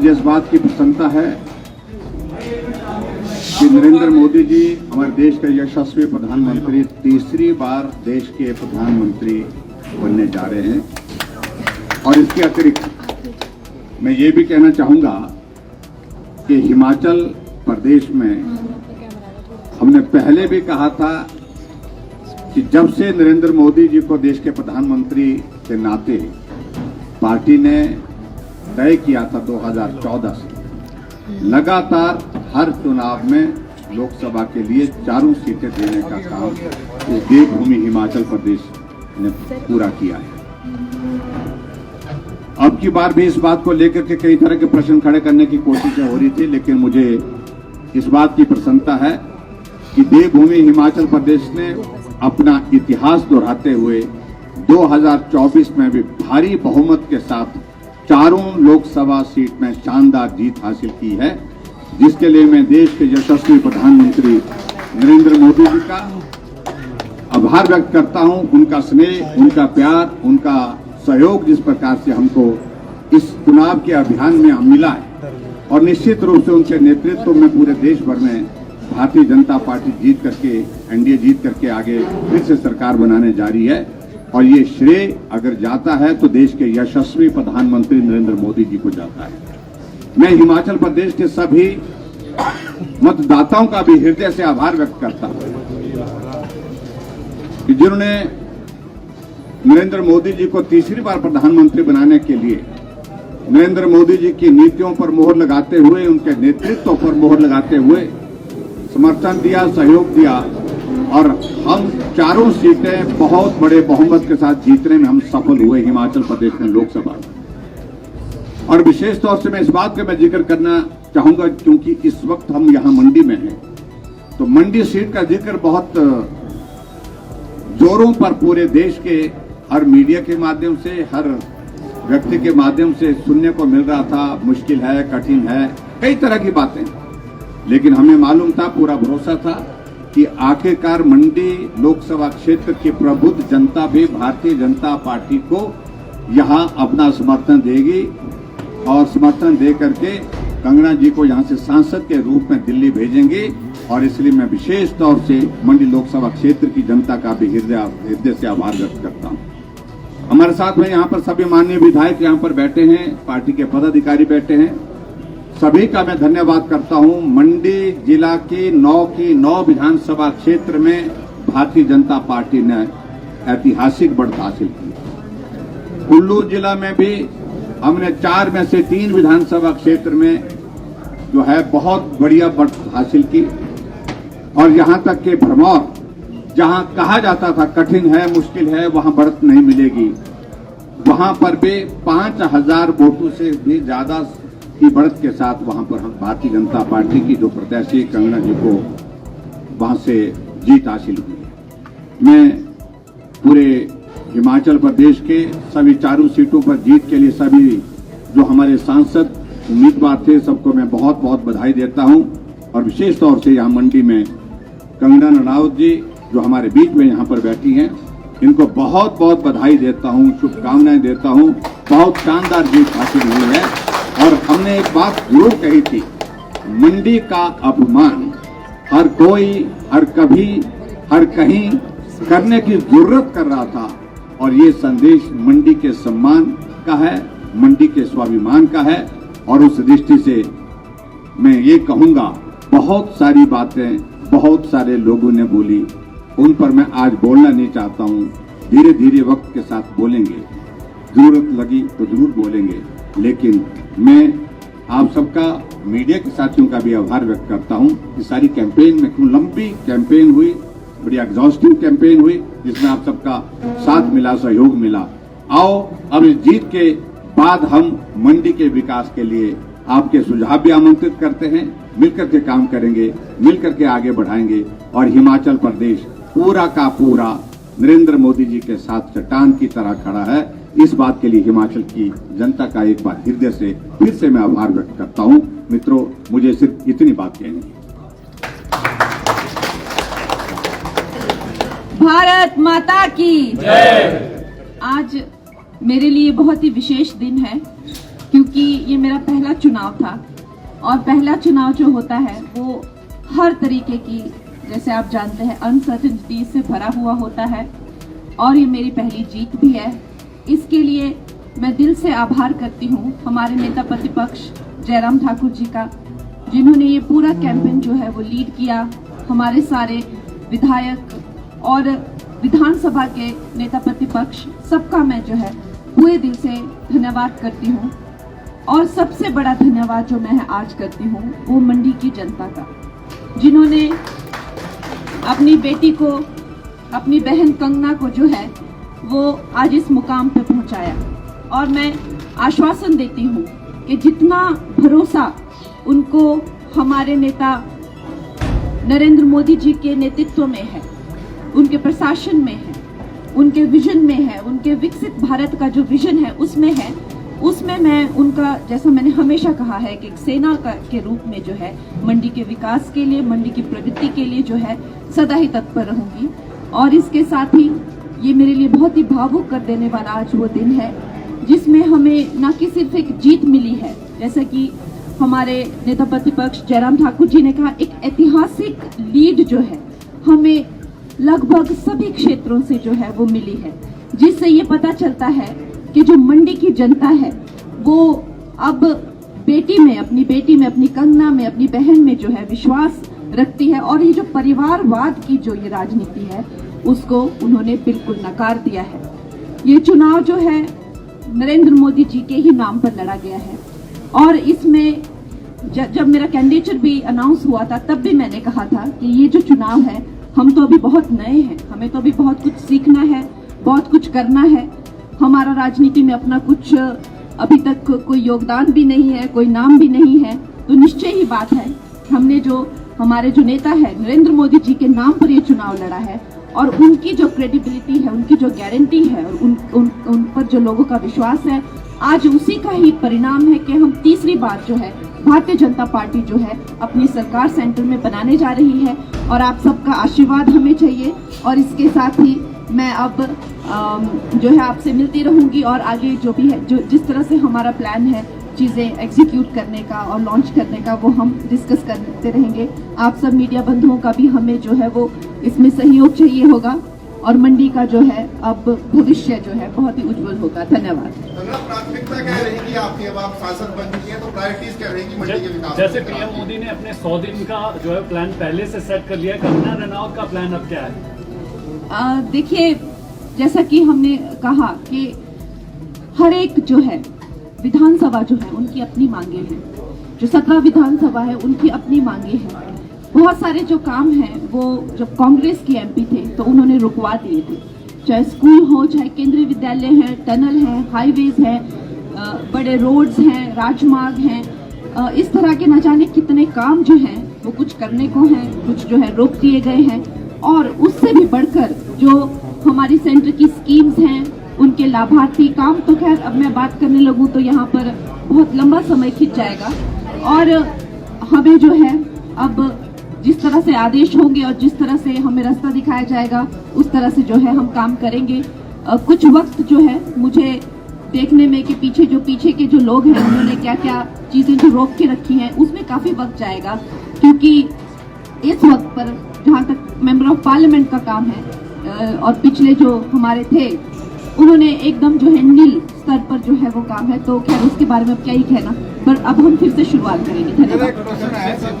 मुझे इस बात की प्रसन्नता है कि नरेंद्र मोदी जी हमारे देश के यशस्वी प्रधानमंत्री तीसरी बार देश के प्रधानमंत्री बनने जा रहे हैं। और इसके अतिरिक्त मैं ये भी कहना चाहूँगा कि हिमाचल प्रदेश में हमने पहले भी कहा था कि जब से नरेंद्र मोदी जी को देश के प्रधानमंत्री के नाते पार्टी ने तय किया था 2014 से लगातार हर चुनाव में लोकसभा के लिए चारों सीटें देने का काम इस देवभूमि हिमाचल प्रदेश ने पूरा किया है। अब की बार भी इस बात को लेकर के कई तरह के प्रश्न खड़े करने की कोशिशें हो रही थी, लेकिन मुझे इस बात की प्रसन्नता है कि देवभूमि हिमाचल प्रदेश ने अपना इतिहास दोहराते हुए 2024 में भी भारी बहुमत के साथ चारों लोकसभा सीट में शानदार जीत हासिल की है, जिसके लिए मैं देश के यशस्वी प्रधानमंत्री नरेंद्र मोदी जी का आभार व्यक्त करता हूं। उनका स्नेह, उनका प्यार, उनका सहयोग जिस प्रकार से हमको इस चुनाव के अभियान में मिला है, और निश्चित रूप से उनके नेतृत्व में पूरे देश भर में भारतीय जनता पार्टी जीत करके, एनडीए जीत करके आगे फिर से सरकार बनाने जा रही है। और ये श्रेय अगर जाता है तो देश के यशस्वी प्रधानमंत्री नरेंद्र मोदी जी को जाता है। मैं हिमाचल प्रदेश के सभी मतदाताओं का भी हृदय से आभार व्यक्त करता हूं कि जिन्होंने नरेंद्र मोदी जी को तीसरी बार प्रधानमंत्री बनाने के लिए नरेंद्र मोदी जी की नीतियों पर मोहर लगाते हुए, उनके नेतृत्व पर मोहर लगाते हुए समर्थन दिया, सहयोग दिया, और हम चारों सीटें बहुत बड़े बहुमत के साथ जीतने में हम सफल हुए हिमाचल प्रदेश में लोकसभा। और विशेष तौर से मैं इस बात का मैं जिक्र करना चाहूंगा क्योंकि इस वक्त हम यहां मंडी में हैं, तो मंडी सीट का जिक्र बहुत जोरों पर पूरे देश के हर मीडिया के माध्यम से, हर व्यक्ति के माध्यम से सुनने को मिल रहा था। मुश्किल है, कठिन है, कई तरह की बातें, लेकिन हमें मालूम था, पूरा भरोसा था कि आखिरकार मंडी लोकसभा क्षेत्र की प्रबुद्ध जनता भी भारतीय जनता पार्टी को यहां अपना समर्थन देगी, और समर्थन दे करके कंगना जी को यहां से सांसद के रूप में दिल्ली भेजेंगे। और इसलिए मैं विशेष तौर से मंडी लोकसभा क्षेत्र की जनता का भी हृदय से आभार व्यक्त करता हूं। हमारे साथ में यहाँ पर सभी माननीय विधायक यहाँ पर बैठे हैं, पार्टी के पदाधिकारी बैठे हैं, सभी का मैं धन्यवाद करता हूं। मंडी जिला की 9 विधानसभा क्षेत्र में भारतीय जनता पार्टी ने ऐतिहासिक बढ़त हासिल की। कुल्लू जिला में भी हमने 4 में से 3 विधानसभा क्षेत्र में जो है बहुत बढ़िया बढ़त हासिल की। और यहां तक कि भरमौर, जहां कहा जाता था कठिन है, मुश्किल है, वहां बढ़त नहीं मिलेगी, वहां पर भी 5000 वोटों से भी ज्यादा की बढ़त के साथ वहां पर हम भारतीय जनता पार्टी की जो प्रत्याशी कंगना जी को वहां से जीत हासिल हुई। मैं पूरे हिमाचल प्रदेश के सभी चारों सीटों पर जीत के लिए सभी जो हमारे सांसद उम्मीदवार थे सबको मैं बहुत बहुत बधाई देता हूं। और विशेष तौर से यहाँ मंडी में कंगना रनावत जी जो हमारे बीच में यहाँ पर बैठी हैं, इनको बहुत बहुत बधाई देता हूं, शुभकामनाएं देता हूं। बहुत शानदार जीत हासिल हुई है। और हमने एक बात जरूर कही थी, मंडी का अपमान हर कोई, हर कभी, हर कहीं करने की जरूरत कर रहा था, और ये संदेश मंडी के सम्मान का है, मंडी के स्वाभिमान का है। और उस दृष्टि से मैं ये कहूंगा, बहुत सारी बातें बहुत सारे लोगों ने बोली, उन पर मैं आज बोलना नहीं चाहता हूं। धीरे धीरे वक्त के साथ बोलेंगे, जरूरत लगी तो जरूर बोलेंगे। लेकिन मैं आप सबका, मीडिया के साथियों का भी आभार व्यक्त करता हूं कि सारी कैंपेन में, क्यों लंबी कैंपेन हुई, बड़ी एग्जॉस्टिव कैंपेन हुई, जिसमें आप सबका साथ मिला, सहयोग मिला। आओ अब इस जीत के बाद हम मंडी के विकास के लिए आपके सुझाव भी आमंत्रित करते हैं, मिलकर के काम करेंगे, मिलकर के आगे बढ़ाएंगे। और हिमाचल प्रदेश पूरा का पूरा नरेंद्र मोदी जी के साथ चट्टान की तरह खड़ा है। इस बात के लिए हिमाचल की जनता का एक बार हृदय से फिर से मैं आभार व्यक्त करता हूं। मित्रों, मुझे सिर्फ इतनी बात कहनी है। भारत माता की जय। आज मेरे लिए बहुत ही विशेष दिन है। क्योंकि ये मेरा पहला चुनाव था और पहला चुनाव जो होता है वो हर तरीके की, जैसे आप जानते हैं, अनसर्टेनिटी से भरा हुआ होता है और ये मेरी पहली जीत भी है। इसके लिए मैं दिल से आभार करती हूँ हमारे नेता प्रतिपक्ष जयराम ठाकुर जी का, जिन्होंने ये पूरा कैंपेन जो है वो लीड किया। हमारे सारे विधायक और विधानसभा के नेता प्रतिपक्ष सबका मैं जो है पूरे दिल से धन्यवाद करती हूँ। और सबसे बड़ा धन्यवाद जो मैं आज करती हूँ वो मंडी की जनता का, जिन्होंने अपनी बेटी को, अपनी बहन कंगना को जो है वो आज इस मुकाम पे पहुंचाया। और मैं आश्वासन देती हूँ कि जितना भरोसा उनको हमारे नेता नरेंद्र मोदी जी के नेतृत्व में है, उनके प्रशासन में है, उनके विजन में है, उनके विकसित भारत का जो विजन है उसमें मैं उनका, जैसा मैंने हमेशा कहा है कि एक सेना के रूप में जो है मंडी के विकास के लिए, मंडी की प्रगति के लिए जो है सदा ही तत्पर रहूंगी। और इसके साथ ही ये मेरे लिए बहुत ही भावुक कर देने वाला आज वो दिन है जिसमें हमें न कि सिर्फ एक जीत मिली है, जैसा कि हमारे नेता प्रतिपक्ष जयराम ठाकुर जी ने कहा, एक ऐतिहासिक लीड जो है हमें लगभग सभी क्षेत्रों से जो है वो मिली है, जिससे ये पता चलता है कि जो मंडी की जनता है वो अब बेटी में, अपनी कंगना में, अपनी बहन में जो है विश्वास रखती है। और ये जो परिवारवाद की जो ये राजनीति है उसको उन्होंने बिल्कुल नकार दिया है। ये चुनाव जो है नरेंद्र मोदी जी के ही नाम पर लड़ा गया है। और इसमें जब मेरा कैंडिडेचर भी अनाउंस हुआ था तब भी मैंने कहा था कि ये जो चुनाव है, हम तो अभी बहुत नए हैं, हमें तो अभी बहुत कुछ सीखना है, बहुत कुछ करना है। हमारा राजनीति में अपना कुछ अभी तक कोई योगदान भी नहीं है, कोई नाम भी नहीं है। तो निश्चय ही बात है, हमने जो हमारे जो नेता है नरेंद्र मोदी जी के नाम पर ये चुनाव लड़ा है और उनकी जो क्रेडिबिलिटी है, उनकी जो गारंटी है और उन पर जो लोगों का विश्वास है, आज उसी का ही परिणाम है कि हम तीसरी बार जो है भारतीय जनता पार्टी जो है अपनी सरकार सेंटर में बनाने जा रही है। और आप सबका आशीर्वाद हमें चाहिए। और इसके साथ ही मैं अब जो है आपसे मिलती रहूंगी और आगे जो भी है, जो जिस तरह से हमारा प्लान है चीज़ें एग्जीक्यूट करने का और लॉन्च करने का, वो हम डिस्कस करते रहेंगे। आप सब मीडिया बंधुओं का भी हमें जो है वो इसमें सहयोग चाहिए होगा और मंडी का जो है अब भविष्य जो है बहुत ही उज्जवल होगा। धन्यवाद। प्राथमिकता क्या रहेगी आपकी? अब आप सांसद बन चुकी हैं तो प्रायोरिटीज क्या रहेगी मंडी के विकास? जैसे पीएम मोदी ने अपने 100 दिन का जो है प्लान पहले से सेट कर लिया है, कंगना रनौत का प्लान अब क्या है? देखिए, जैसा कि हमने कहा कि हर एक जो है विधानसभा जो है उनकी अपनी मांगे हैं, जो 17 विधानसभा है उनकी अपनी मांगे हैं। बहुत सारे जो काम हैं वो जब कांग्रेस की एमपी थे तो उन्होंने रुकवा दिए थे, चाहे स्कूल हो, चाहे केंद्रीय विद्यालय है, टनल है, हाईवेज है, बड़े रोड्स हैं, राजमार्ग हैं, इस तरह के न जाने कितने काम जो हैं वो कुछ करने को हैं, कुछ जो है रोक दिए गए हैं। और उससे भी बढ़कर जो हमारी सेंटर की स्कीम्स हैं, उनके लाभार्थी काम, तो खैर अब मैं बात करने लगूं तो यहाँ पर बहुत लंबा समय खिंच जाएगा। और हमें जो है अब जिस तरह से आदेश होंगे और जिस तरह से हमें रास्ता दिखाया जाएगा उस तरह से जो है हम काम करेंगे। कुछ वक्त जो है मुझे देखने में कि पीछे के जो लोग हैं उन्होंने क्या क्या चीजें जो रोक के रखी हैं उसमें काफी वक्त जाएगा, क्योंकि इस वक्त पर जहाँ तक मेंबर ऑफ पार्लियामेंट का काम है और पिछले जो हमारे थे उन्होंने एकदम जो है नील स्तर पर जो है वो काम है, तो खैर उसके बारे में अब क्या ही कहना, पर अब हम फिर से शुरुआत करेंगे। धन्यवाद।